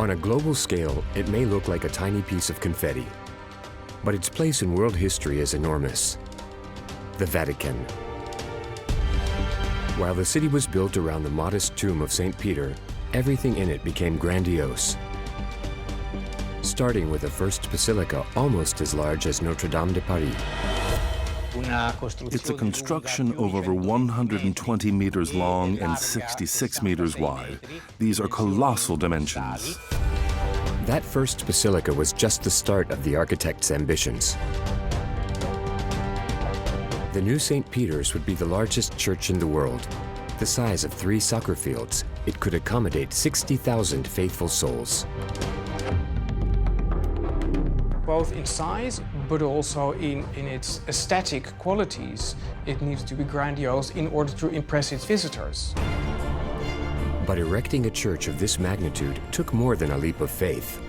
On a global scale, it may look like a tiny piece of confetti, but its place in world history is enormous. The Vatican. While the city was built around the modest tomb of St. Peter, everything in it became grandiose. Starting with the first basilica almost as large as Notre Dame de Paris. It's a construction of over 120 meters long and 66 meters wide. These are colossal dimensions. That first basilica was just the start of the architect's ambitions. The new St. Peter's would be the largest church in the world. The size of 3 soccer fields, it could accommodate 60,000 faithful souls. Both in size, but also in its aesthetic qualities. It needs to be grandiose in order to impress its visitors. But erecting a church of this magnitude took more than a leap of faith.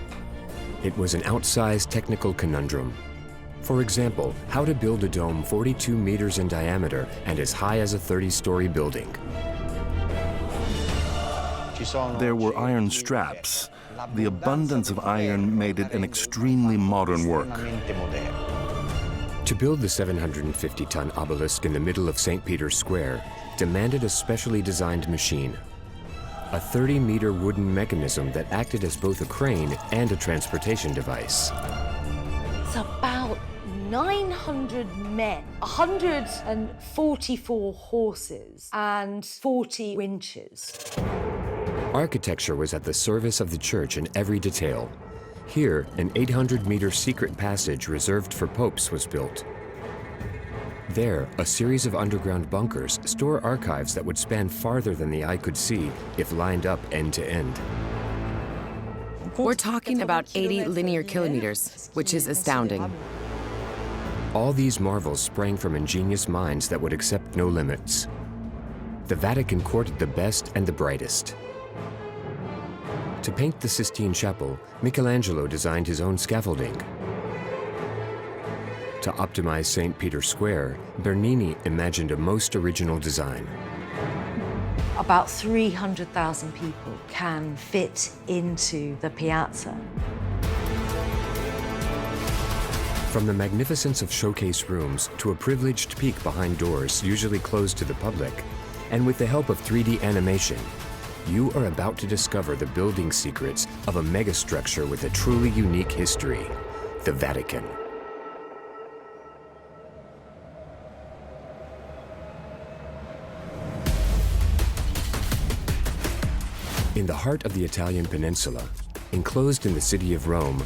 It was an outsized technical conundrum. For example, how to build a dome 42 meters in diameter and as high as a 30-story building. There were iron straps. The abundance of iron made it an extremely modern work. To build the 750-ton obelisk in the middle of St. Peter's Square demanded a specially designed machine. A 30-meter wooden mechanism that acted as both a crane and a transportation device. It's about 900 men, 144 horses, and 40 winches. Architecture was at the service of the church in every detail. Here, an 800-meter secret passage reserved for popes was built. There, a series of underground bunkers store archives that would span farther than the eye could see if lined up end to end. We're talking about 80 linear kilometers, which is astounding. All these marvels sprang from ingenious minds that would accept no limits. The Vatican courted the best and the brightest. To paint the Sistine Chapel, Michelangelo designed his own scaffolding. To optimize St. Peter's Square, Bernini imagined a most original design. About 300,000 people can fit into the piazza. From the magnificence of showcase rooms to a privileged peek behind doors usually closed to the public, and with the help of 3D animation, you are about to discover the building secrets of a megastructure with a truly unique history, the Vatican. In the heart of the Italian peninsula, enclosed in the city of Rome,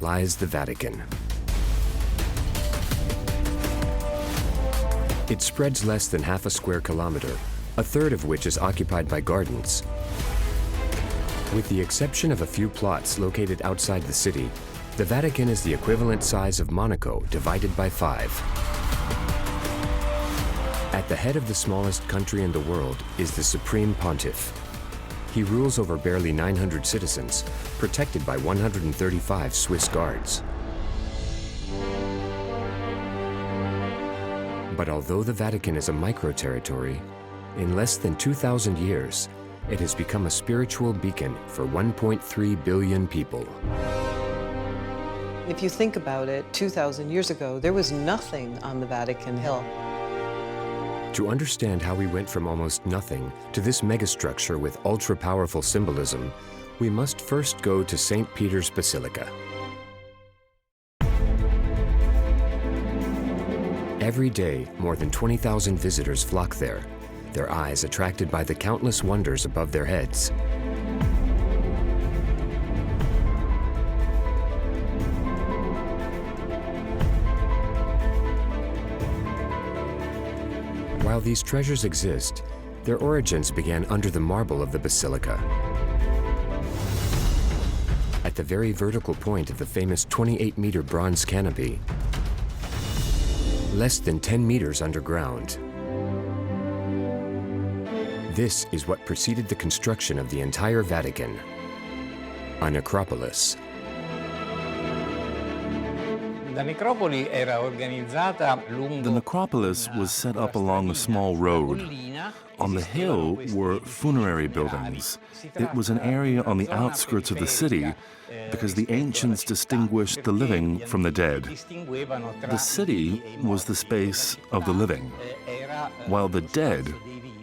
lies the Vatican. It spreads less than half a square kilometer, a third of which is occupied by gardens. With the exception of a few plots located outside the city, the Vatican is the equivalent size of Monaco divided by 5. At the head of the smallest country in the world is the Supreme Pontiff. He rules over barely 900 citizens, protected by 135 Swiss guards. But although the Vatican is a micro-territory, in less than 2,000 years, it has become a spiritual beacon for 1.3 billion people. If you think about it, 2,000 years ago, there was nothing on the Vatican Hill. To understand how we went from almost nothing to this megastructure with ultra-powerful symbolism, we must first go to St. Peter's Basilica. Every day, more than 20,000 visitors flock there, their eyes attracted by the countless wonders above their heads. While these treasures exist, their origins began under the marble of the Basilica. At the very vertical point of the famous 28-meter bronze canopy, less than 10 meters underground. This is what preceded the construction of the entire Vatican, a necropolis. The necropolis was set up along a small road. On the hill were funerary buildings. It was an area on the outskirts of the city because the ancients distinguished the living from the dead. The city was the space of the living, while the dead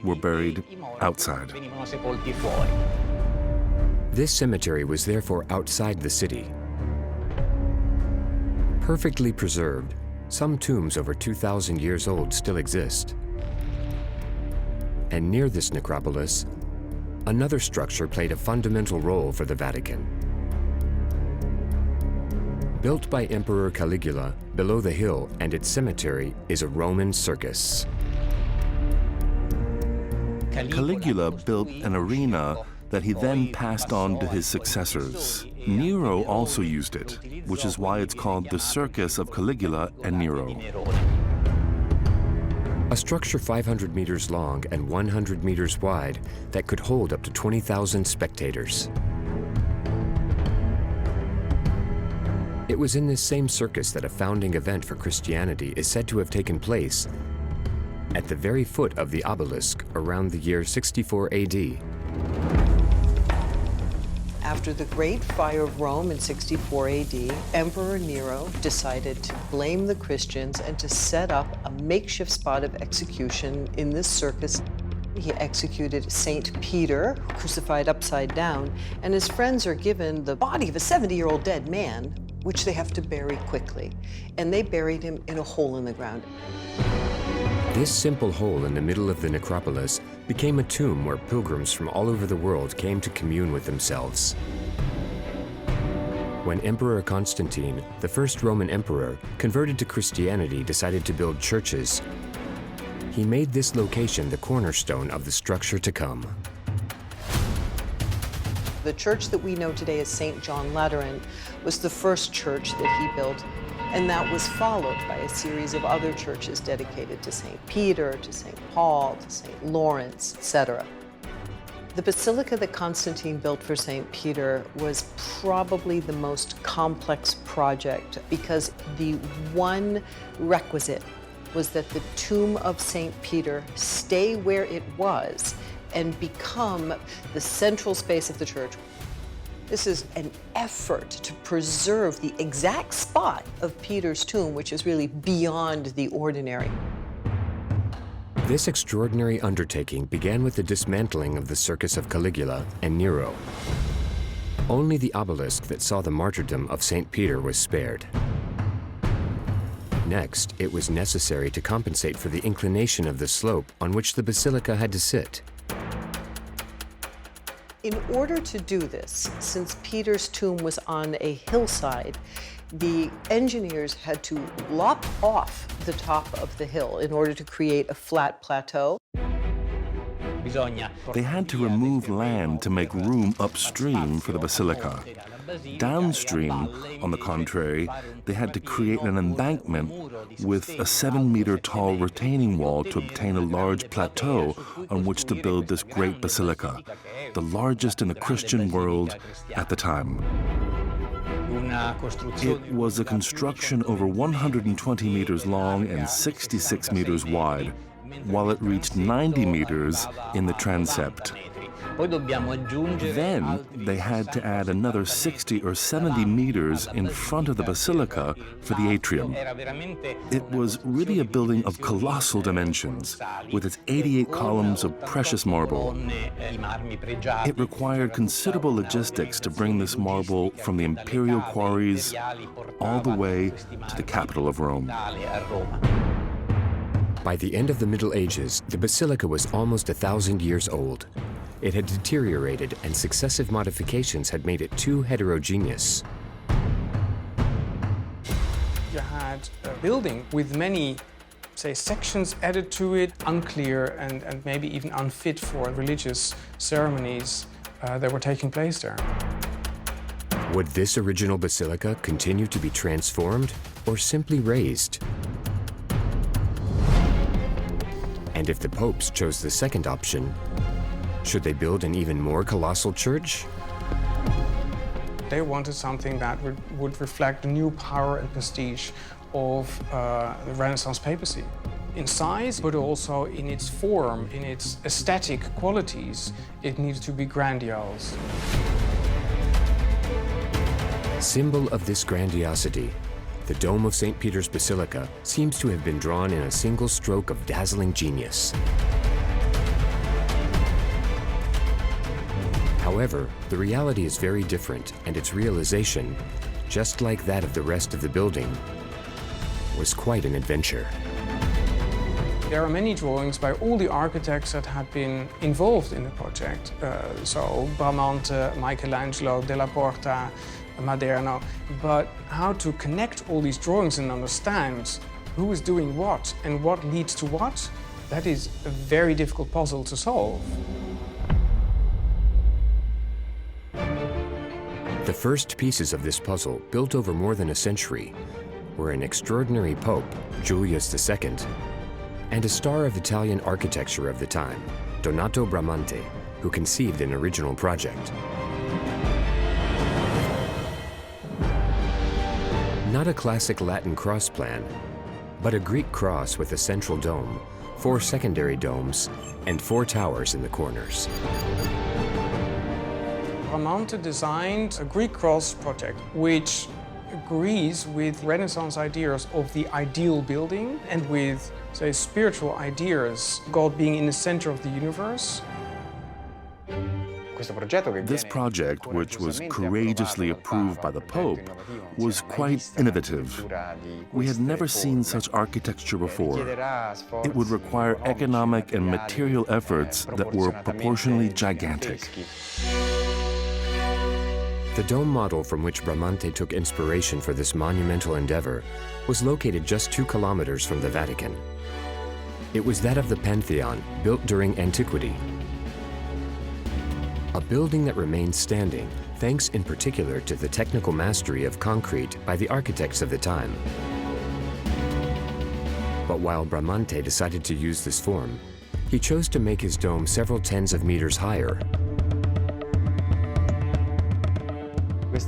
were buried outside. This cemetery was therefore outside the city. Perfectly preserved, some tombs over 2,000 years old still exist. And near this necropolis, another structure played a fundamental role for the Vatican. Built by Emperor Caligula, below the hill and its cemetery is a Roman circus. Caligula built an arena that he then passed on to his successors. Nero also used it, which is why it's called the Circus of Caligula and Nero. A structure 500 meters long and 100 meters wide that could hold up to 20,000 spectators. It was in this same circus that a founding event for Christianity is said to have taken place at the very foot of the obelisk around the year 64 AD. After the Great Fire of Rome in 64 AD, Emperor Nero decided to blame the Christians and to set up a makeshift spot of execution in this circus. He executed St. Peter, crucified upside down, and his friends are given the body of a 70-year-old dead man, which they have to bury quickly. And they buried him in a hole in the ground. This simple hole in the middle of the necropolis became a tomb where pilgrims from all over the world came to commune with themselves. When Emperor Constantine, the first Roman emperor, converted to Christianity, decided to build churches, he made this location the cornerstone of the structure to come. The church that we know today as St. John Lateran was the first church that he built, and that was followed by a series of other churches dedicated to St. Peter, to St. Paul, to St. Lawrence, etc. The basilica that Constantine built for St. Peter was probably the most complex project because the one requisite was that the tomb of St. Peter stay where it was and become the central space of the church. This is an effort to preserve the exact spot of Peter's tomb, which is really beyond the ordinary. This extraordinary undertaking began with the dismantling of the Circus of Caligula and Nero. Only the obelisk that saw the martyrdom of St. Peter was spared. Next, it was necessary to compensate for the inclination of the slope on which the basilica had to sit. In order to do this, since Peter's tomb was on a hillside, the engineers had to lop off the top of the hill in order to create a flat plateau. They had to remove land to make room upstream for the basilica. Downstream, on the contrary, they had to create an embankment with a 7-meter-tall retaining wall to obtain a large plateau on which to build this great basilica, the largest in the Christian world at the time. It was a construction over 120 meters long and 66 meters wide, while it reached 90 meters in the transept. Then they had to add another 60 or 70 meters in front of the basilica for the atrium. It was really a building of colossal dimensions, with its 88 columns of precious marble. It required considerable logistics to bring this marble from the imperial quarries all the way to the capital of Rome. By the end of the Middle Ages, the basilica was almost 1,000 years old. It had deteriorated, and successive modifications had made it too heterogeneous. You had a building with many, say, sections added to it, unclear and maybe even unfit for religious ceremonies that were taking place there. Would this original basilica continue to be transformed or simply razed? And if the popes chose the second option, should they build an even more colossal church? They wanted something that would reflect the new power and prestige of the Renaissance papacy. In size, but also in its form, in its aesthetic qualities, it needs to be grandiose. Symbol of this grandiosity, the dome of St. Peter's Basilica seems to have been drawn in a single stroke of dazzling genius. However, the reality is very different, and its realization, just like that of the rest of the building, was quite an adventure. There are many drawings by all the architects that have been involved in the project. So Bramante, Michelangelo, Della Porta, Maderno. But how to connect all these drawings and understand who is doing what and what leads to what, that is a very difficult puzzle to solve. The first pieces of this puzzle, built over more than a century, were an extraordinary Pope, Julius II, and a star of Italian architecture of the time, Donato Bramante, who conceived an original project. Not a classic Latin cross plan, but a Greek cross with a central dome, 4 secondary domes, and 4 towers in the corners. Bramante designed a Greek cross project, which agrees with Renaissance ideas of the ideal building and with, say, spiritual ideas, God being in the center of the universe. This project, which was courageously approved by the Pope, was quite innovative. We had never seen such architecture before. It would require economic and material efforts that were proportionally gigantic. The dome model from which Bramante took inspiration for this monumental endeavor was located just 2 kilometers from the Vatican. It was that of the Pantheon, built during antiquity. A building that remains standing, thanks in particular to the technical mastery of concrete by the architects of the time. But while Bramante decided to use this form, he chose to make his dome several tens of meters higher. This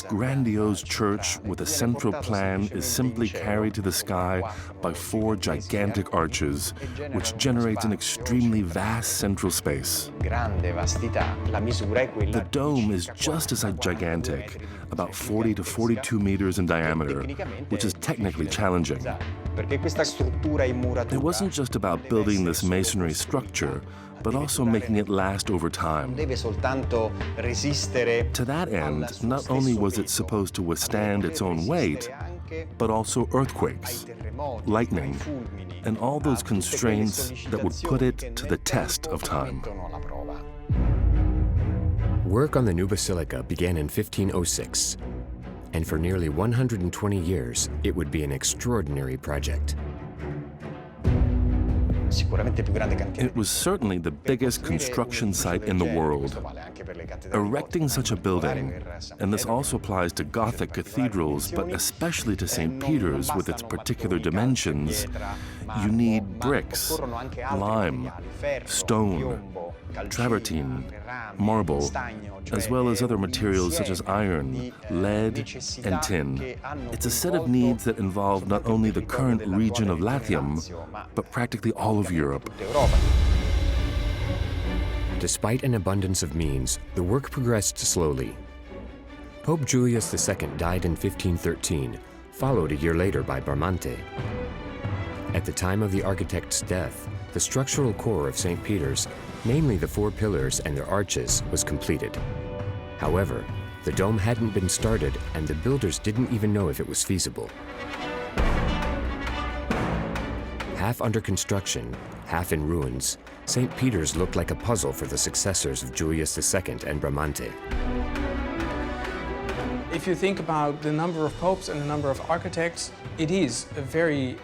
grandiose church with a central plan is simply carried to the sky by 4 gigantic arches, which generates an extremely vast central space. The dome is just as gigantic, about 40 to 42 meters in diameter, which is technically challenging. It wasn't just about building this masonry structure, but also making it last over time. To that end, not only was it supposed to withstand its own weight, but also earthquakes, lightning, and all those constraints that would put it to the test of time. Work on the new basilica began in 1506, and for nearly 120 years, it would be an extraordinary project. It was certainly the biggest construction site in the world. Erecting such a building, and this also applies to Gothic cathedrals, but especially to St. Peter's with its particular dimensions, you need bricks, lime, stone, travertine, marble, as well as other materials such as iron, lead, and tin. It's a set of needs that involve not only the current region of Latium, but practically all of Europe. Despite an abundance of means, the work progressed slowly. Pope Julius II died in 1513, followed a year later by Bramante. At the time of the architect's death, the structural core of St. Peter's, namely the 4 pillars and their arches, was completed. However, the dome hadn't been started, and the builders didn't even know if it was feasible. Half under construction, half in ruins, St. Peter's looked like a puzzle for the successors of Julius II and Bramante. If you think about the number of popes and the number of architects, it is a very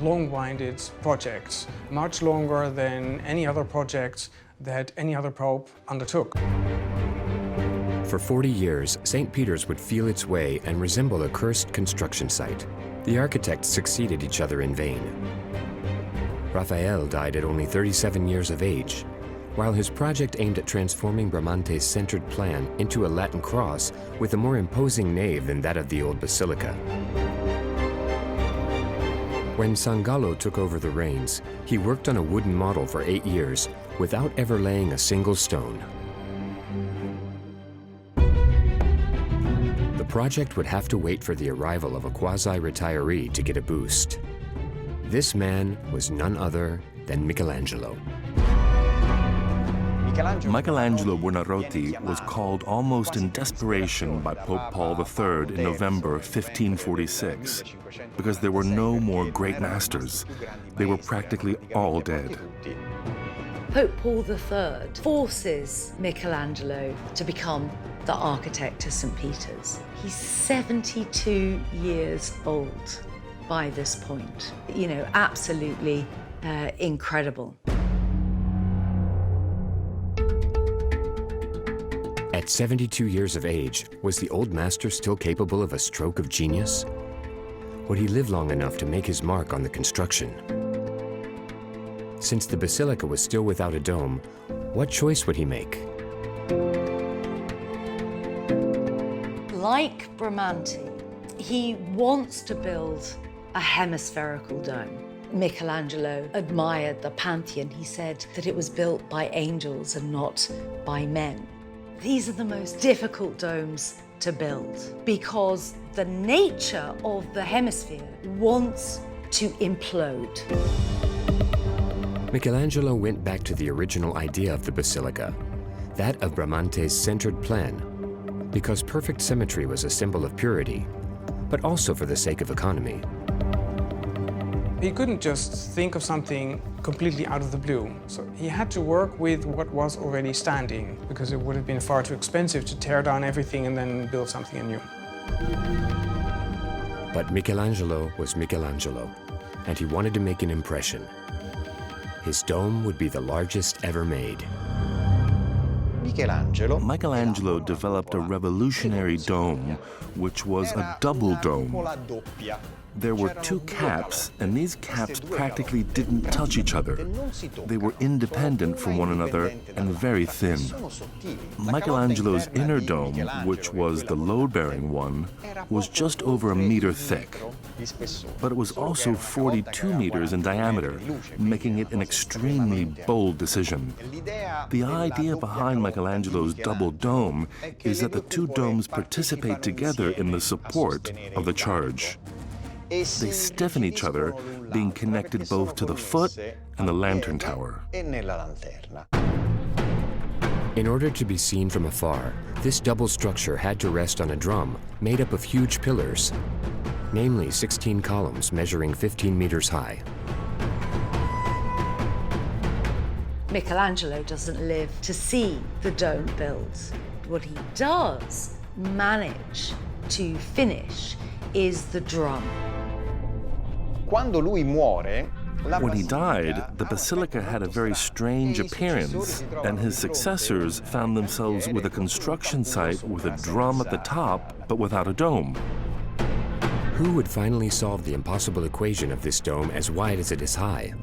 long-winded project, much longer than any other project that any other pope undertook. For 40 years, St. Peter's would feel its way and resemble a cursed construction site. The architects succeeded each other in vain. Raphael died at only 37 years of age, while his project aimed at transforming Bramante's centered plan into a Latin cross with a more imposing nave than that of the old basilica. When Sangallo took over the reins, he worked on a wooden model for 8 years without ever laying a single stone. The project would have to wait for the arrival of a quasi-retiree to get a boost. This man was none other than Michelangelo. Michelangelo Buonarroti was called almost in desperation by Pope Paul III in November 1546 because there were no more great masters. They were practically all dead. Pope Paul III forces Michelangelo to become the architect to St. Peter's. He's 72 years old by this point. You know, absolutely incredible. At 72 years of age, was the old master still capable of a stroke of genius? Would he live long enough to make his mark on the construction? Since the basilica was still without a dome, what choice would he make? Like Bramante, he wants to build a hemispherical dome. Michelangelo admired the Pantheon. He said that it was built by angels and not by men. These are the most difficult domes to build because the nature of the hemisphere wants to implode. Michelangelo went back to the original idea of the basilica, that of Bramante's centered plan, because perfect symmetry was a symbol of purity, but also for the sake of economy. He couldn't just think of something completely out of the blue. So he had to work with what was already standing, because it would have been far too expensive to tear down everything and then build something anew. But Michelangelo was Michelangelo, and he wanted to make an impression. His dome would be the largest ever made. Michelangelo developed a revolutionary dome, which was a double dome. There were two caps, and these caps practically didn't touch each other. They were independent from one another and very thin. Michelangelo's inner dome, which was the load-bearing one, was just over a meter thick. But it was also 42 meters in diameter, making it an extremely bold decision. The idea behind Michelangelo's double dome is that the two domes participate together in the support of the charge. They stiffen each other, being connected both to the foot and the lantern tower. In order to be seen from afar, this double structure had to rest on a drum made up of huge pillars, namely 16 columns measuring 15 meters high. Michelangelo doesn't live to see the dome built. What he does manage to finish is the drum. When he died, the basilica had a very strange appearance, and his successors found themselves with a construction site with a drum at the top, but without a dome. Who would finally solve the impossible equation of this dome as wide as it is high?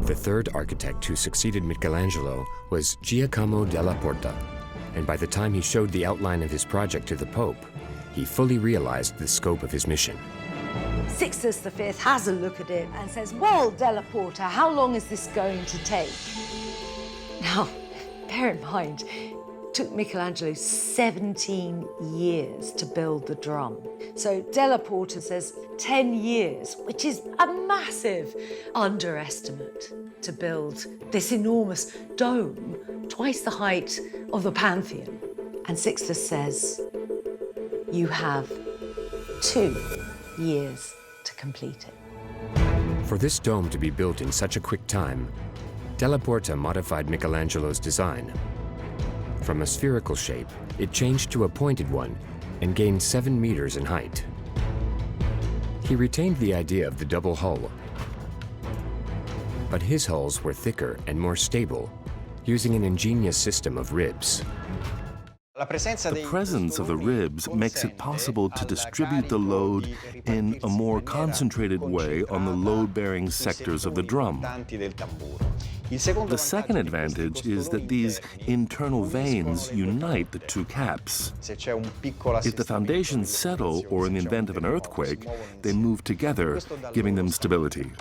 The third architect who succeeded Michelangelo was Giacomo della Porta, and by the time he showed the outline of his project to the Pope, he fully realized the scope of his mission. Sixtus V has a look at it and says, well, Della Porta, how long is this going to take? Now, bear in mind, it took Michelangelo 17 years to build the drum. So Della Porta says 10 years, which is a massive underestimate to build this enormous dome, twice the height of the Pantheon. And Sixtus says, you have 2 years to complete it. For this dome to be built in such a quick time, Della Porta modified Michelangelo's design. From a spherical shape, it changed to a pointed one and gained 7 meters in height. He retained the idea of the double hull, but his hulls were thicker and more stable, using an ingenious system of ribs. The presence of the ribs makes it possible to distribute the load in a more concentrated way on the load-bearing sectors of the drum. The second advantage is that these internal veins unite the two caps. If the foundations settle, or in the event of an earthquake, they move together, giving them stability.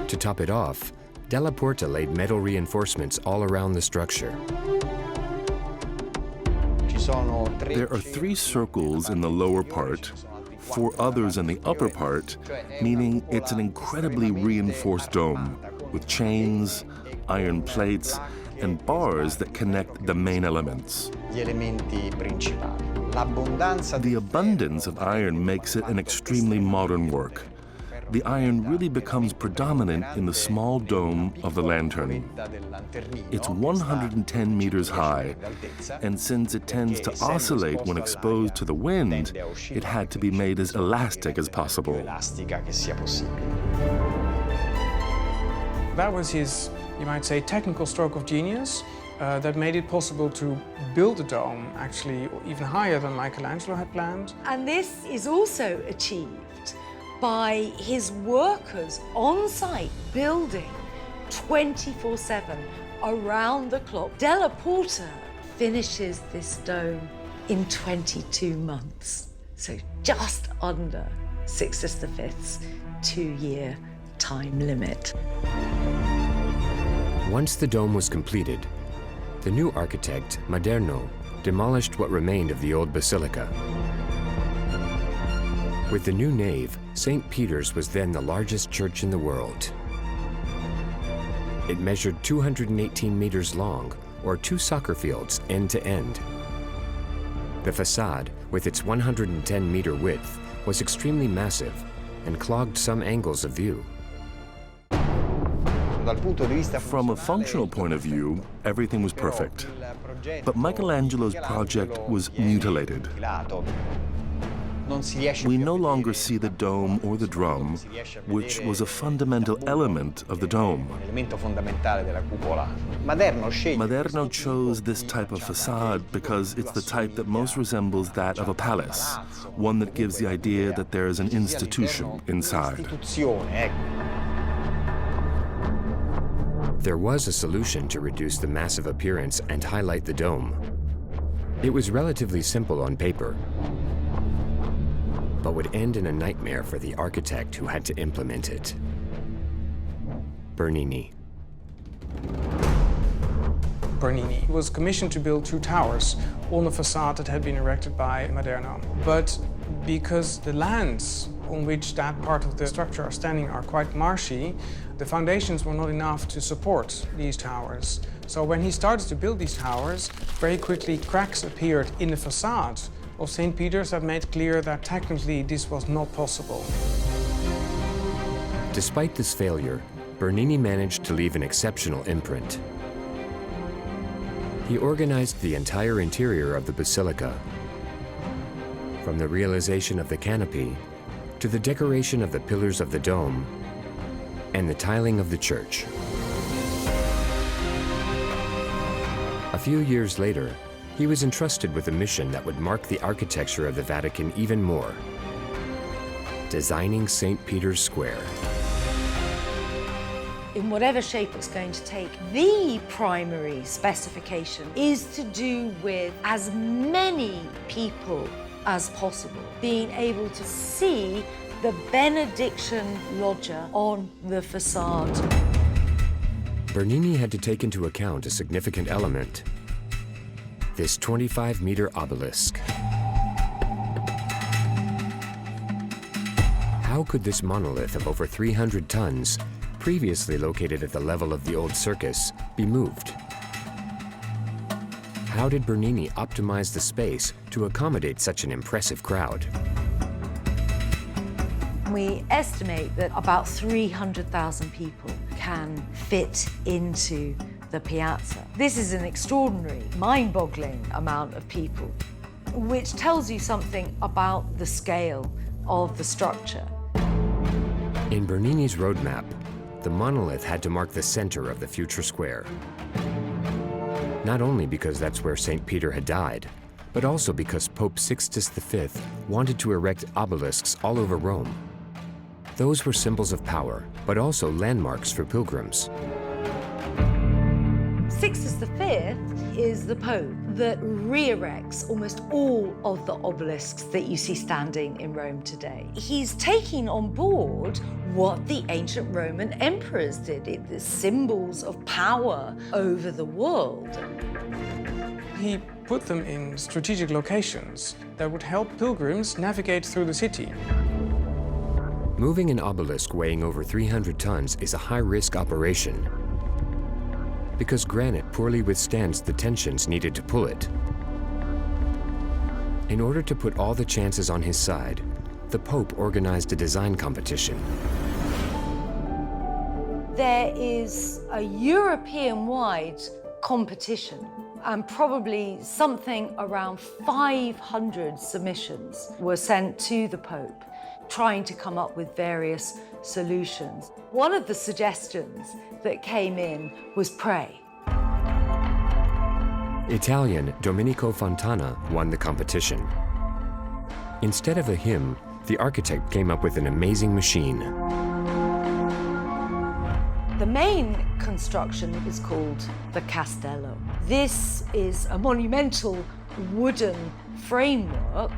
To top it off, Della Porta laid metal reinforcements all around the structure. There are 3 circles in the lower part, 4 others in the upper part, meaning it's an incredibly reinforced dome, with chains, iron plates, and bars that connect the main elements. The abundance of iron makes it an extremely modern work. The iron really becomes predominant in the small dome of the lantern. It's 110 meters high, and since it tends to oscillate when exposed to the wind, it had to be made as elastic as possible. That was his, you might say, technical stroke of genius that made it possible to build a dome actually even higher than Michelangelo had planned. And this is also achieved by his workers on site building 24/7 around the clock. Della Porta finishes this dome in 22 months, so just under Sixtus V's 2-year time limit. Once the dome was completed, the new architect, Maderno, demolished what remained of the old basilica. With the new nave, St. Peter's was then the largest church in the world. It measured 218 meters long, or 2 soccer fields end to end. The facade, with its 110-meter width, was extremely massive and clogged some angles of view. From a functional point of view, everything was perfect. But Michelangelo's project was mutilated. We no longer see the dome or the drum, which was a fundamental element of the dome. Maderno chose this type of facade because it's the type that most resembles that of a palace, one that gives the idea that there is an institution inside. There was a solution to reduce the massive appearance and highlight the dome. It was relatively simple on paper, but would end in a nightmare for the architect who had to implement it. Bernini. Bernini was commissioned to build 2 towers on a facade that had been erected by Maderno. But because the lands on which that part of the structure are standing are quite marshy, the foundations were not enough to support these towers. So when he started to build these towers, very quickly cracks appeared in the facade of St. Peter's that made clear that technically this was not possible. Despite this failure, Bernini managed to leave an exceptional imprint. He organized the entire interior of the basilica, from the realization of the canopy to the decoration of the pillars of the dome and the tiling of the church. A few years later, he was entrusted with a mission that would mark the architecture of the Vatican even more: designing St. Peter's Square. In whatever shape it's going to take, the primary specification is to do with as many people as possible being able to see the Benediction loggia on the facade. Bernini had to take into account a significant element: this 25-meter obelisk. How could this monolith of over 300 tons, previously located at the level of the old circus, be moved? How did Bernini optimize the space to accommodate such an impressive crowd? We estimate that about 300,000 people can fit into the piazza. This is an extraordinary, mind-boggling amount of people, which tells you something about the scale of the structure. In Bernini's roadmap, the monolith had to mark the center of the future square. not only because that's where St. Peter had died, but also because Pope Sixtus V wanted to erect obelisks all over Rome. Those were symbols of power, but also landmarks for pilgrims. Sixtus V is the Pope that re-erects almost all of the obelisks that you see standing in Rome today. He's taking on board what the ancient Roman emperors did, the symbols of power over the world. He put them in strategic locations that would help pilgrims navigate through the city. Moving an obelisk weighing over 300 tons is a high-risk operation because granite poorly withstands the tensions needed to pull it. In order to put all the chances on his side, the Pope organized a design competition. There is a European-wide competition, and probably something around 500 submissions were sent to the Pope, trying to come up with various solutions. One of the suggestions that came in was pray. Italian Domenico Fontana won the competition. Instead of a hymn, the architect came up with an amazing machine. The main construction is called the Castello. This is a monumental wooden framework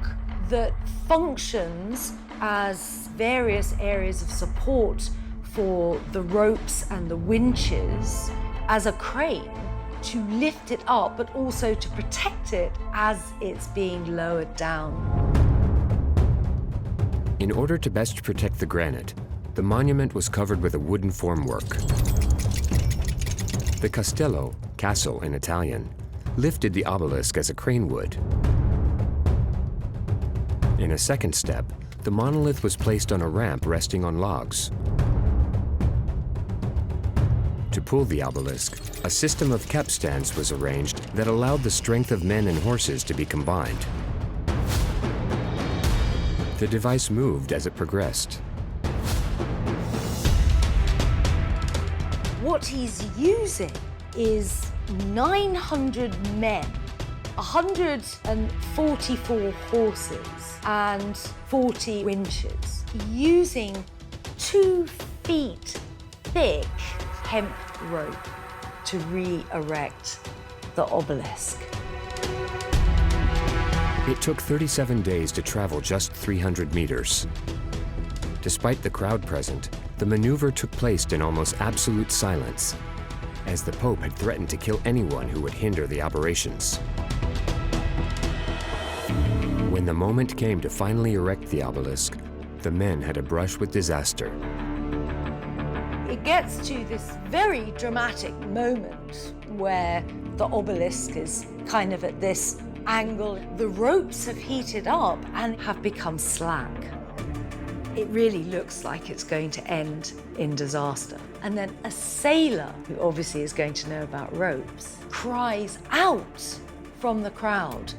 that functions as various areas of support for the ropes and the winches, as a crane to lift it up, but also to protect it as it's being lowered down. In order to best protect the granite, the monument was covered with a wooden formwork. The Castello, castle in Italian, lifted the obelisk as a crane would. In a second step, the monolith was placed on a ramp resting on logs. To pull the obelisk, a system of capstans was arranged that allowed the strength of men and horses to be combined. The device moved as it progressed. What he's using is 900 men, 144 horses and 40 winches, using 2 feet thick hemp rope to re-erect the obelisk. It took 37 days to travel just 300 meters. Despite the crowd present, the maneuver took place in almost absolute silence, as the Pope had threatened to kill anyone who would hinder the operations. When the moment came to finally erect the obelisk, the men had a brush with disaster. It gets to this very dramatic moment where the obelisk is kind of at this angle. The ropes have heated up and have become slack. It really looks like it's going to end in disaster. And then a sailor, who obviously is going to know about ropes, cries out from the crowd,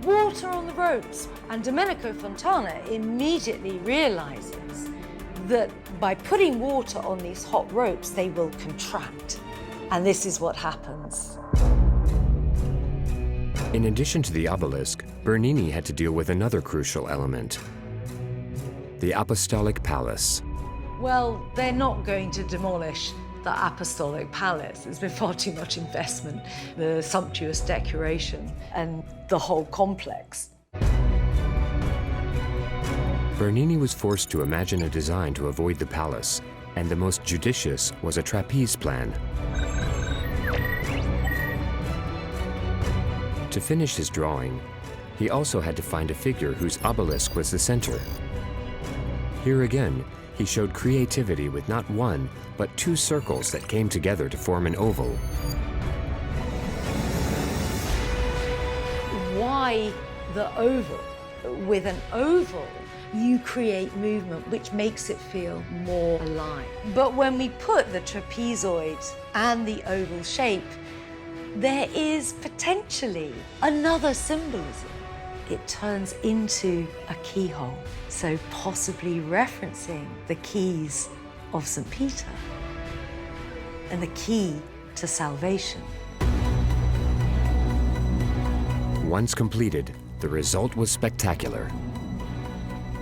"Water on the ropes!" And Domenico Fontana immediately realizes that by putting water on these hot ropes, they will contract. And this is what happens. In addition to the obelisk, Bernini had to deal with another crucial element: the Apostolic Palace. Well, they're not going to demolish the Apostolic Palace. There's been far too much investment, the sumptuous decoration, and the whole complex. Bernini was forced to imagine a design to avoid the palace, and the most judicious was a trapeze plan. To finish his drawing, he also had to find a figure whose obelisk was the center. Here again, he showed creativity with not one, but 2 circles that came together to form an oval. Why the oval? With an oval, you create movement which makes it feel more alive. But when we put the trapezoid and the oval shape, there is potentially another symbolism. It turns into a keyhole, so possibly referencing the keys of St. Peter and the key to salvation. Once completed, the result was spectacular.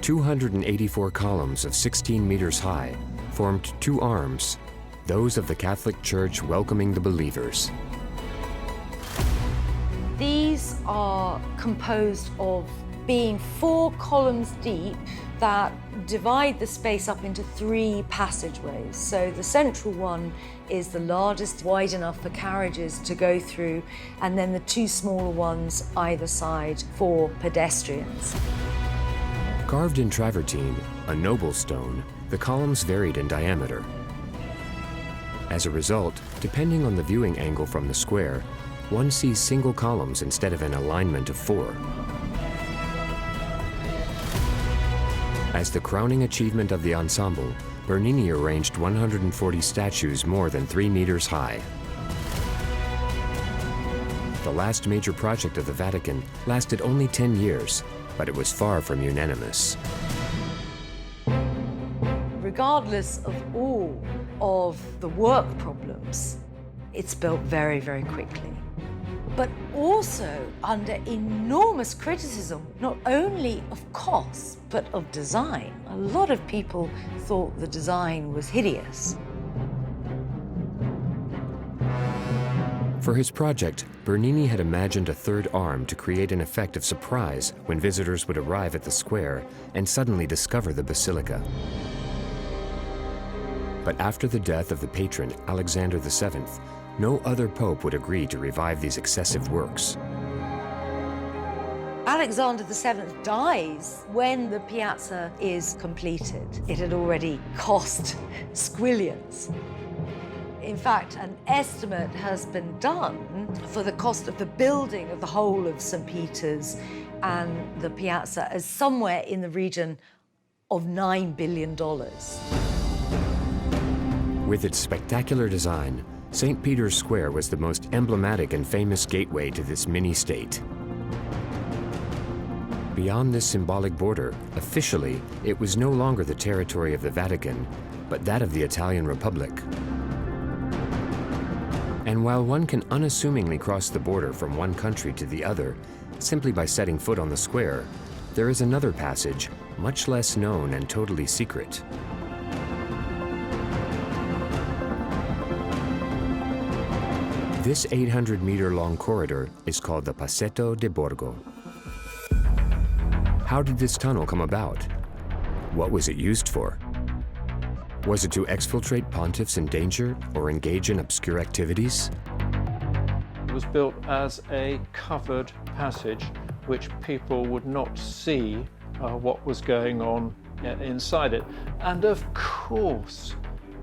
284 columns of 16 meters high formed two arms, those of the Catholic Church welcoming the believers. These are composed of being 4 columns deep that divide the space up into 3 passageways. So the central one is the largest, wide enough for carriages to go through, and then the 2 smaller ones either side for pedestrians. Carved in travertine, a noble stone, the columns varied in diameter. As a result, depending on the viewing angle from the square, one sees single columns instead of an alignment of 4. As the crowning achievement of the ensemble, Bernini arranged 140 statues more than 3 meters high. The last major project of the Vatican lasted only 10 years, but it was far from unanimous. Regardless of all of the work problems, it's built very, very quickly. But also under enormous criticism, not only of cost, but of design. A lot of people thought the design was hideous. For his project, Bernini had imagined a third arm to create an effect of surprise when visitors would arrive at the square and suddenly discover the basilica. But after the death of the patron, Alexander VII, no other pope would agree to revive these excessive works. Alexander VII dies when the piazza is completed. It had already cost squillions. In fact, an estimate has been done for the cost of the building of the whole of St. Peter's and the piazza as somewhere in the region of $9 billion. With its spectacular design, St. Peter's Square was the most emblematic and famous gateway to this mini-state. Beyond this symbolic border, officially, it was no longer the territory of the Vatican, but that of the Italian Republic. And while one can unassumingly cross the border from one country to the other simply by setting foot on the square, there is another passage, much less known and totally secret. This 800-meter-long corridor is called the Passetto de Borgo. How did this tunnel come about? What was it used for? Was it to exfiltrate pontiffs in danger or engage in obscure activities? It was built as a covered passage which people would not see what was going on inside it. And of course,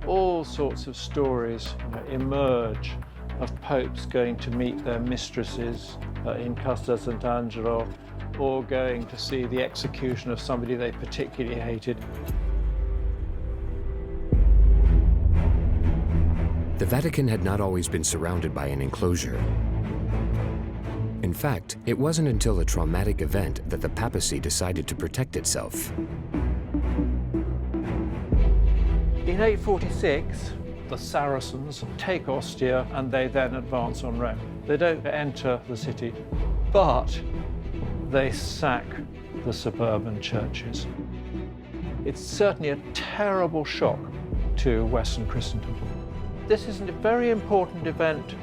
all sorts of stories emerge of popes going to meet their mistresses in Castel Sant'Angelo, or going to see the execution of somebody they particularly hated. The Vatican had not always been surrounded by an enclosure. In fact, it wasn't until a traumatic event that the papacy decided to protect itself. In 846, the Saracens take Ostia and they then advance on Rome. They don't enter the city, but they sack the suburban churches. It's certainly a terrible shock to Western Christendom. This is a very important event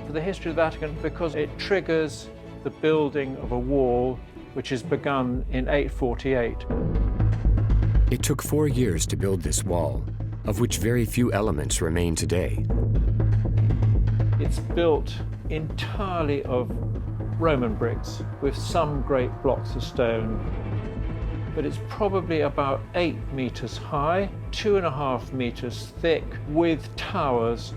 for the history of the Vatican because it triggers the building of a wall which is begun in 848. It took 4 years to build this wall, of which very few elements remain today. It's built entirely of Roman bricks with some great blocks of stone, but it's probably about 8 meters high, 2.5 meters thick, with towers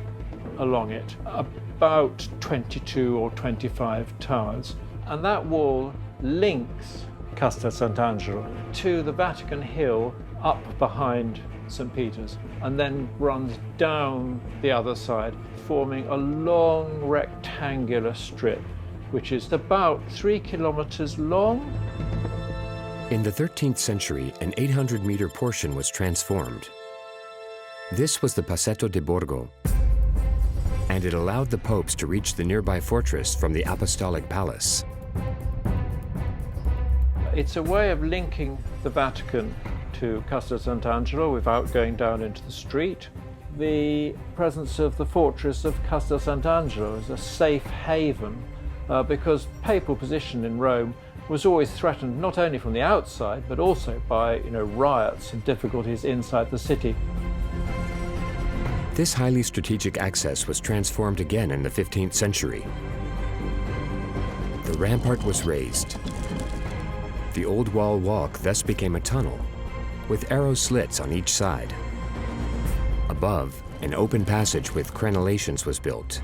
along it, about 22 or 25 towers. And that wall links Castel Sant'Angelo to the Vatican Hill up behind St. Peter's, and then runs down the other side, forming a long rectangular strip, which is about 3 kilometers long. In the 13th century, an 800-meter portion was transformed. This was the Passetto de Borgo, and it allowed the popes to reach the nearby fortress from the Apostolic Palace. It's a way of linking the Vatican to Castel Sant'Angelo without going down into the street. The presence of the fortress of Castel Sant'Angelo is a safe haven because papal position in Rome was always threatened not only from the outside but also by riots and difficulties inside the city. This highly strategic access was transformed again in the 15th century. The rampart was raised. The old wall walk thus became a tunnel, with arrow slits on each side. Above, an open passage with crenellations was built.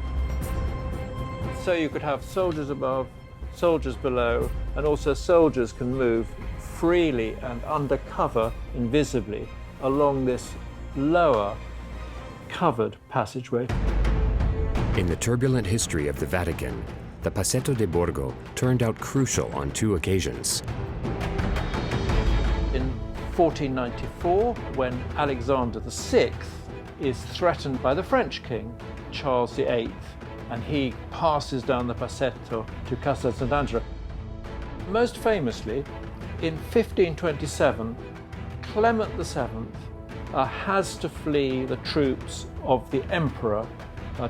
So you could have soldiers above, soldiers below, and also soldiers can move freely and undercover, invisibly, along this lower covered passageway. In the turbulent history of the Vatican, the Passetto de Borgo turned out crucial on 2 occasions. In 1494, when Alexander VI is threatened by the French king, Charles VIII, and he passes down the Passetto to Castel Sant'Angelo. Most famously, in 1527, Clement VII has to flee the troops of the Emperor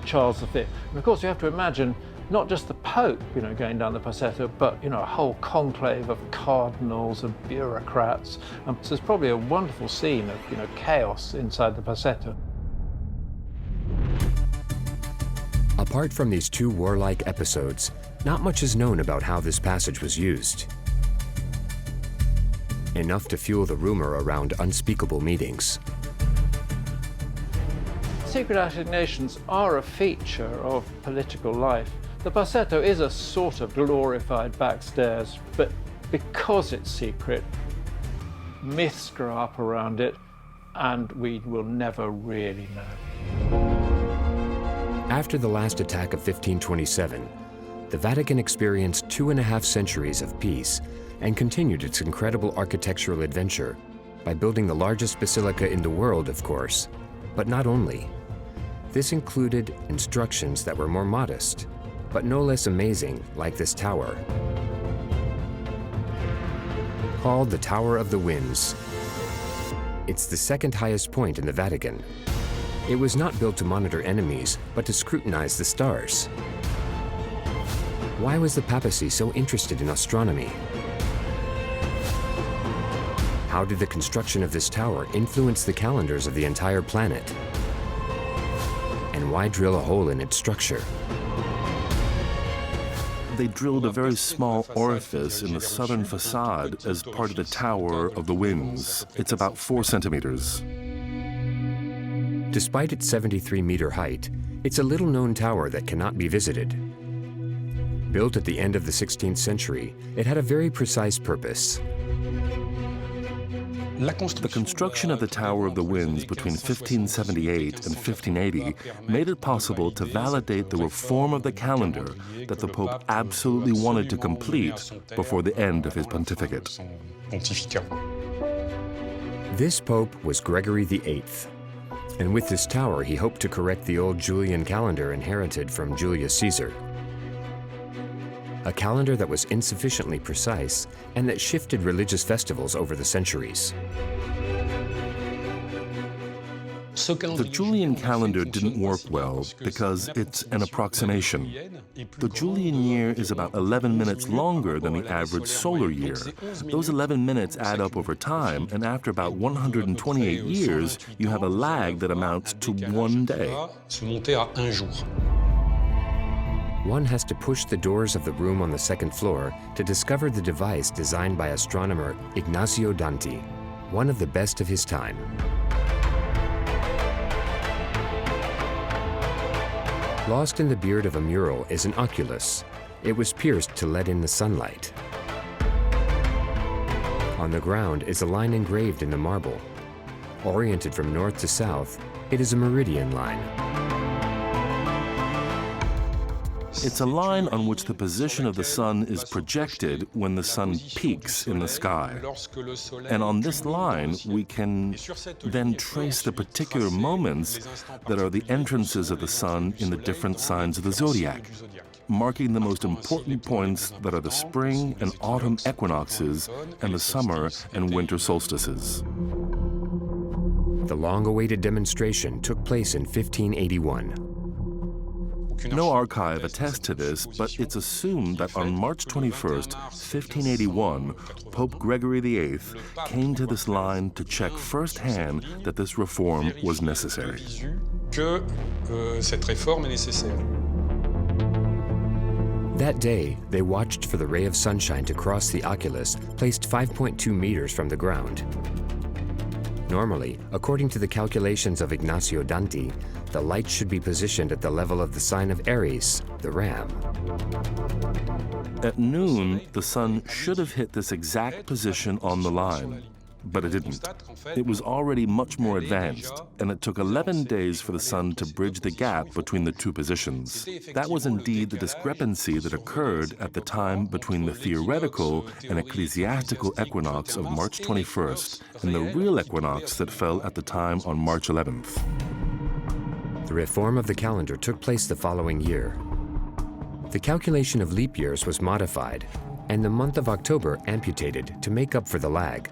Charles V. And of course, you have to imagine not just the Pope, going down the Passetto, but a whole conclave of cardinals and bureaucrats. So there's probably a wonderful scene of chaos inside the Passetto. Apart from these 2 warlike episodes, not much is known about how this passage was used. Enough to fuel the rumor around unspeakable meetings. Secret assignations are a feature of political life. The Passetto is a sort of glorified backstairs, but because it's secret, myths grow up around it, and we will never really know. After the last attack of 1527, the Vatican experienced 2.5 centuries of peace and continued its incredible architectural adventure by building the largest basilica in the world, of course, but not only. This included instructions that were more modest, but no less amazing, like this tower. Called the Tower of the Winds. It's the 2nd highest point in the Vatican. It was not built to monitor enemies, but to scrutinize the stars. Why was the papacy so interested in astronomy? How did the construction of this tower influence the calendars of the entire planet? And why drill a hole in its structure? They drilled a very small orifice in the southern facade as part of the Tower of the Winds. It's about 4 centimeters. Despite its 73-meter height, it's a little-known tower that cannot be visited. Built at the end of the 16th century, it had a very precise purpose. The construction of the Tower of the Winds between 1578 and 1580 made it possible to validate the reform of the calendar that the Pope absolutely wanted to complete before the end of his pontificate. This Pope was Gregory VIII, and with this tower he hoped to correct the old Julian calendar inherited from Julius Caesar. A calendar that was insufficiently precise and that shifted religious festivals over the centuries. The Julian calendar didn't work well because it's an approximation. The Julian year is about 11 minutes longer than the average solar year. Those 11 minutes add up over time, and after about 128 years, you have a lag that amounts to 1 day. One has to push the doors of the room on the 2nd floor to discover the device designed by astronomer Ignazio Danti, one of the best of his time. Lost in the beard of a mural is an oculus. It was pierced to let in the sunlight. On the ground is a line engraved in the marble. Oriented from north to south, it is a meridian line. It's a line on which the position of the sun is projected when the sun peaks in the sky. And on this line, we can then trace the particular moments that are the entrances of the sun in the different signs of the zodiac. marking the most important points that are the spring and autumn equinoxes and the summer and winter solstices. The long-awaited demonstration took place in 1581. No archive attests to this, but it's assumed that on March 21st, 1581, Pope Gregory VIII came to this line to check firsthand that this reform was necessary. That day, they watched for the ray of sunshine to cross the oculus, placed 5.2 meters from the ground. Normally, according to the calculations of Ignacio Danti, the light should be positioned at the level of the sign of Aries, the ram. At noon, the sun should have hit this exact position on the line, but it didn't. It was already much more advanced, and it took 11 days for the sun to bridge the gap between the two positions. That was indeed the discrepancy that occurred at the time between the theoretical and ecclesiastical equinox of March 21st and the real equinox that fell at the time on March 11th. The reform of the calendar took place the following year. The calculation of leap years was modified, and the month of October amputated to make up for the lag.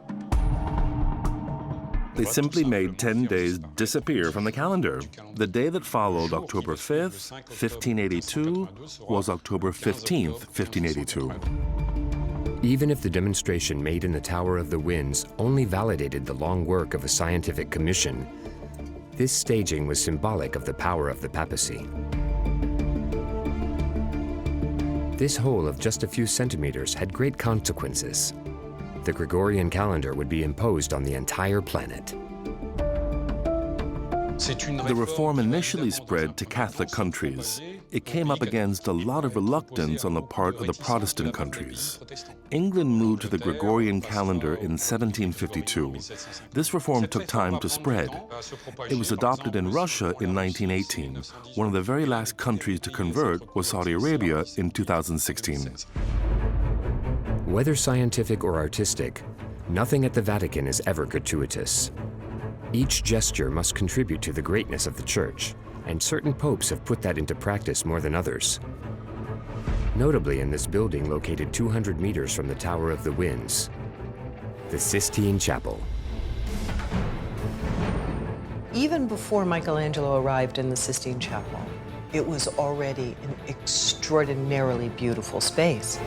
They simply made 10 days disappear from the calendar. The day that followed October 5th, 1582, was October 15th, 1582. Even if the demonstration made in the Tower of the Winds only validated the long work of a scientific commission, this staging was symbolic of the power of the papacy. This hole of just a few centimeters had great consequences. The Gregorian calendar would be imposed on the entire planet. The reform initially spread to Catholic countries. It came up against a lot of reluctance on the part of the Protestant countries. England moved to the Gregorian calendar in 1752. This reform took time to spread. It was adopted in Russia in 1918. One of the very last countries to convert was Saudi Arabia in 2016. Whether scientific or artistic, nothing at the Vatican is ever gratuitous. Each gesture must contribute to the greatness of the Church, and certain popes have put that into practice more than others. Notably in this building located 200 meters from the Tower of the Winds, the Sistine Chapel. Even before Michelangelo arrived in the Sistine Chapel, it was already an extraordinarily beautiful space.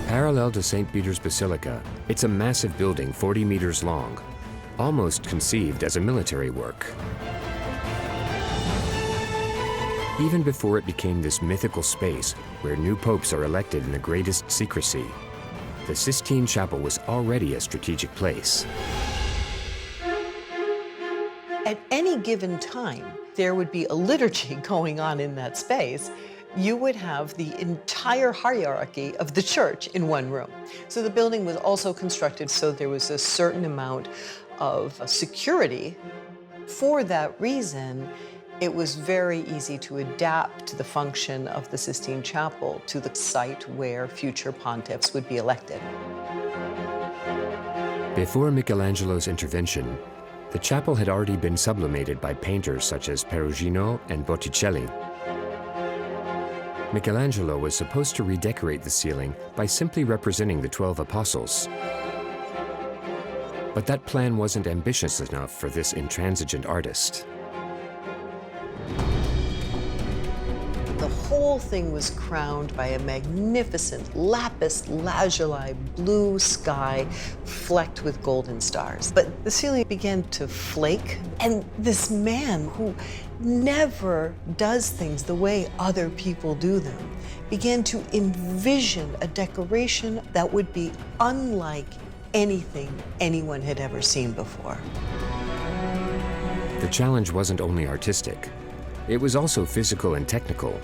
Parallel to St. Peter's Basilica, it's a massive building 40 meters long, almost conceived as a military work. Even before it became this mythical space where new popes are elected in the greatest secrecy, the Sistine Chapel was already a strategic place. At any given time, there would be a liturgy going on in that space. You would have the entire hierarchy of the church in one room. So the building was also constructed so there was a certain amount of security. For that reason, it was very easy to adapt the function of the Sistine Chapel to the site where future pontiffs would be elected. Before Michelangelo's intervention, the chapel had already been sublimated by painters such as Perugino and Botticelli. Michelangelo was supposed to redecorate the ceiling by simply representing the 12 apostles. But that plan wasn't ambitious enough for this intransigent artist. The whole thing was crowned by a magnificent lapis lazuli blue sky flecked with golden stars. But the ceiling began to flake, and this man who never does things the way other people do them began to envision a decoration that would be unlike anything anyone had ever seen before. The challenge wasn't only artistic, it was also physical and technical,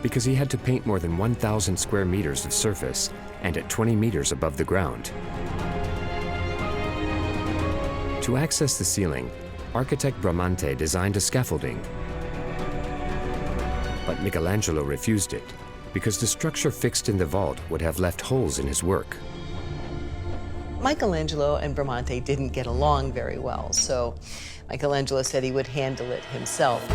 because he had to paint more than 1,000 square meters of surface and at 20 meters above the ground. To access the ceiling, architect Bramante designed a scaffolding. But Michelangelo refused it, because the structure fixed in the vault would have left holes in his work. Michelangelo and Bramante didn't get along very well, so Michelangelo said he would handle it himself.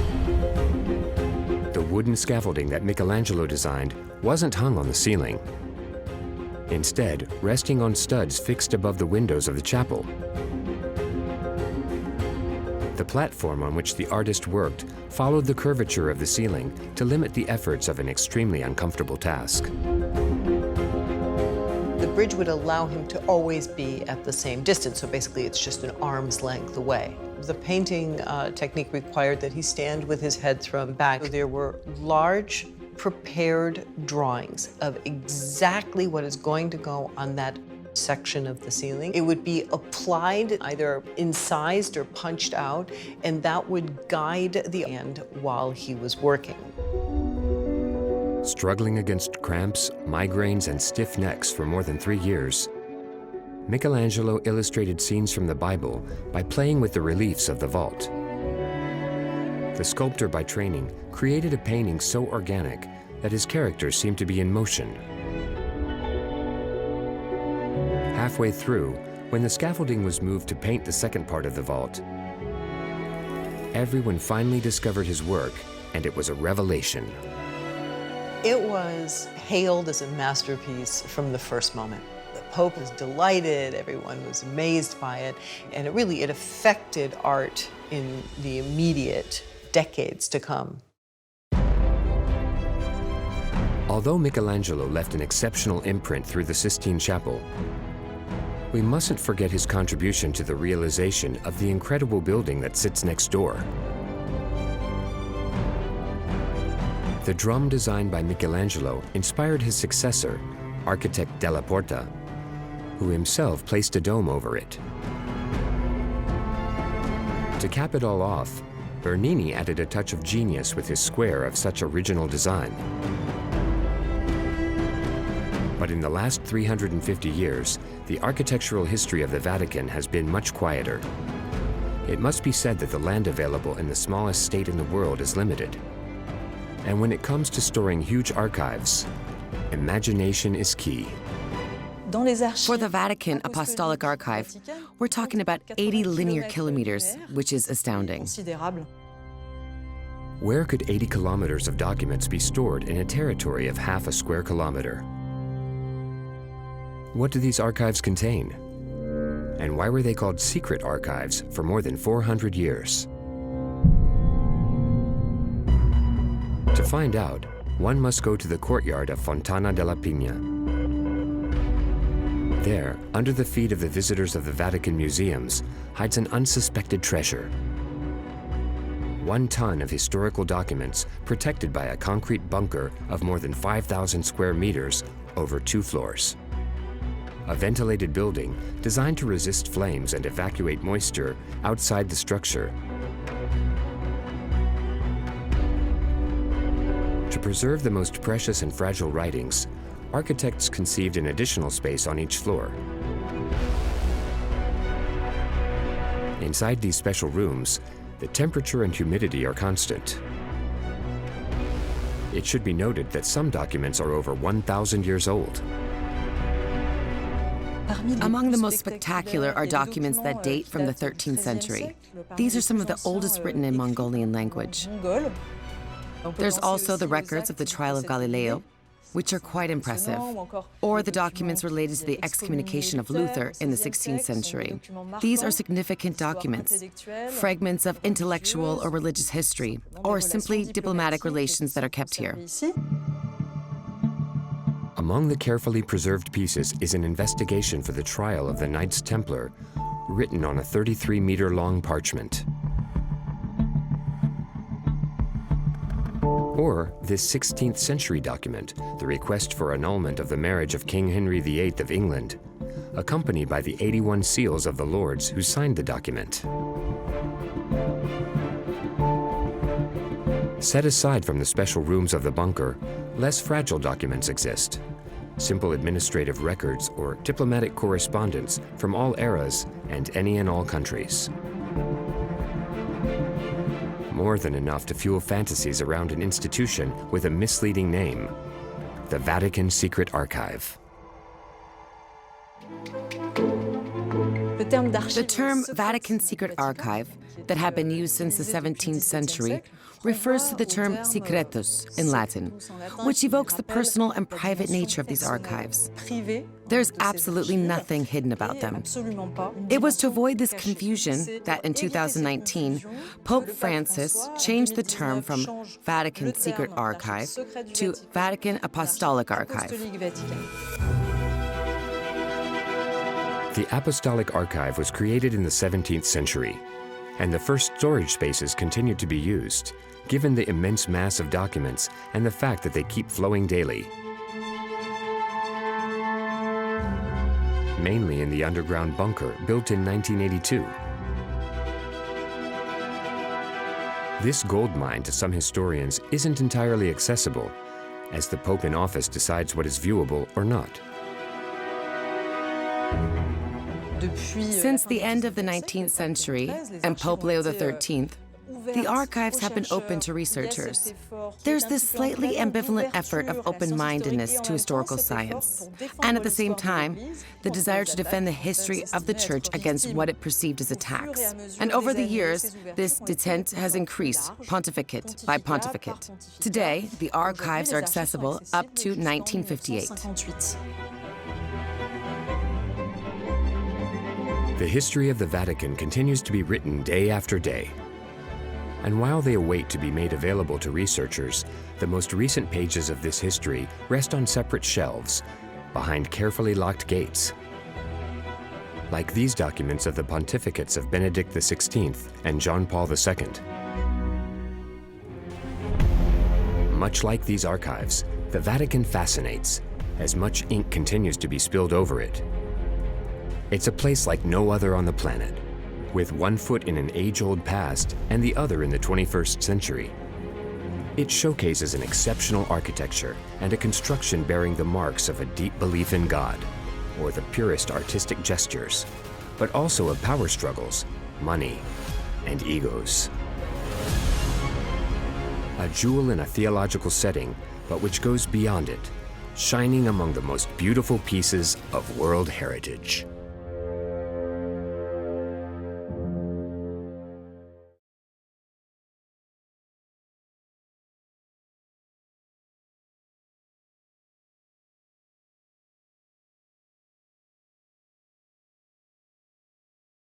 The wooden scaffolding that Michelangelo designed wasn't hung on the ceiling. Instead, resting on studs fixed above the windows of the chapel. The platform on which the artist worked followed the curvature of the ceiling to limit the efforts of an extremely uncomfortable task. The bridge would allow him to always be at the same distance, so basically it's just an arm's length away. The painting technique required that he stand with his head thrown back. There were large, prepared drawings of exactly what is going to go on that section of the ceiling. It would be applied, either incised or punched out, and that would guide the hand while he was working. Struggling against cramps, migraines, and stiff necks for more than 3 years, Michelangelo illustrated scenes from the Bible by playing with the reliefs of the vault. The sculptor by training created a painting so organic that his characters seemed to be in motion. Halfway through, when the scaffolding was moved to paint the second part of the vault, everyone finally discovered his work, and it was a revelation. It was hailed as a masterpiece from the first moment. The Pope was delighted, everyone was amazed by it, and it affected art in the immediate decades to come. Although Michelangelo left an exceptional imprint through the Sistine Chapel, we mustn't forget his contribution to the realization of the incredible building that sits next door. The drum designed by Michelangelo inspired his successor, architect Della Porta, who himself placed a dome over it. To cap it all off, Bernini added a touch of genius with his square of such original design. But in the last 350 years, the architectural history of the Vatican has been much quieter. It must be said that the land available in the smallest state in the world is limited. And when it comes to storing huge archives, imagination is key. For the Vatican Apostolic Archive, we're talking about 80 linear kilometers, which is astounding. Where could 80 kilometers of documents be stored in a territory of half a square kilometer? What do these archives contain? And why were they called secret archives for more than 400 years? To find out, one must go to the courtyard of Fontana della Pigna. There, under the feet of the visitors of the Vatican museums, hides an unsuspected treasure. 1 ton of historical documents protected by a concrete bunker of more than 5,000 square meters over 2 floors. A ventilated building designed to resist flames and evacuate moisture outside the structure. To preserve the most precious and fragile writings, architects conceived an additional space on each floor. Inside these special rooms, the temperature and humidity are constant. It should be noted that some documents are over 1,000 years old. Among the most spectacular are documents that date from the 13th century. These are some of the oldest written in Mongolian language. There's also the records of the trial of Galileo, which are quite impressive, or the documents related to the excommunication of Luther in the 16th century. These are significant documents, fragments of intellectual or religious history, or simply diplomatic relations that are kept here. Among the carefully preserved pieces is an investigation for the trial of the Knights Templar, written on a 33-meter-long parchment. Or this 16th century document, the request for annulment of the marriage of King Henry VIII of England, accompanied by the 81 seals of the lords who signed the document. Set aside from the special rooms of the bunker, less fragile documents exist. Simple administrative records or diplomatic correspondence from all eras and any and all countries. More than enough to fuel fantasies around an institution with a misleading name, the Vatican Secret Archive. The term Vatican Secret Archive, that had been used since the 17th century, refers to the term secretus in Latin, which evokes the personal and private nature of these archives. There's absolutely nothing hidden about them. It was to avoid this confusion that in 2019, Pope Francis changed the term from Vatican Secret Archive to Vatican Apostolic Archive. The Apostolic Archive was created in the 17th century, and the first storage spaces continued to be used, given the immense mass of documents and the fact that they keep flowing daily. Mainly in the underground bunker built in 1982. This gold mine, to some historians, isn't entirely accessible, as the Pope in office decides what is viewable or not. Since the end of the 19th century and Pope Leo XIII, the archives have been open to researchers. There's this slightly ambivalent effort of open-mindedness to historical science, and at the same time, the desire to defend the history of the Church against what it perceived as attacks. And over the years, this detente has increased, pontificate by pontificate. Today, the archives are accessible up to 1958. The history of the Vatican continues to be written day after day. And while they await to be made available to researchers, the most recent pages of this history rest on separate shelves, behind carefully locked gates. Like these documents of the pontificates of Benedict XVI and John Paul II. Much like these archives, the Vatican fascinates, as much ink continues to be spilled over it. It's a place like no other on the planet, with one foot in an age-old past and the other in the 21st century. It showcases an exceptional architecture and a construction bearing the marks of a deep belief in God, or the purest artistic gestures, but also of power struggles, money, and egos. A jewel in a theological setting, but which goes beyond it, shining among the most beautiful pieces of world heritage.